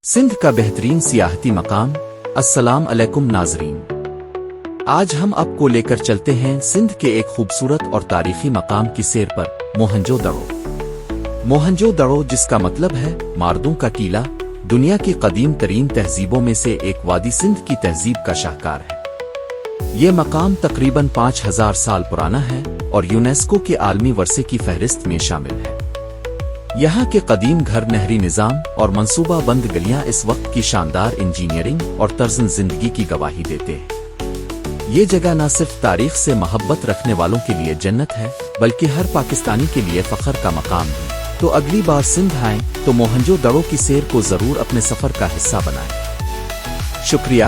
سندھ کا بہترین سیاحتی مقام۔ السلام علیکم ناظرین، آج ہم آپ کو لے کر چلتے ہیں سندھ کے ایک خوبصورت اور تاریخی مقام کی سیر پر، موہنجو دڑو۔ موہنجو دڑو، جس کا مطلب ہے ماردوں کا ٹیلہ، دنیا کی قدیم ترین تہذیبوں میں سے ایک وادی سندھ کی تہذیب کا شاہکار ہے۔ یہ مقام تقریباً 5000 سال پرانا ہے اور یونیسکو کے عالمی ورثے کی فہرست میں شامل ہے۔ یہاں کے قدیم گھر، نہری نظام اور منصوبہ بند گلیاں اس وقت کی شاندار انجینئرنگ اور طرز زندگی کی گواہی دیتے ہیں۔ یہ جگہ نہ صرف تاریخ سے محبت رکھنے والوں کے لیے جنت ہے، بلکہ ہر پاکستانی کے لیے فخر کا مقام بھی۔ تو اگلی بار سندھ آئیں تو موہنجو دڑو کی سیر کو ضرور اپنے سفر کا حصہ بنائیں۔ شکریہ۔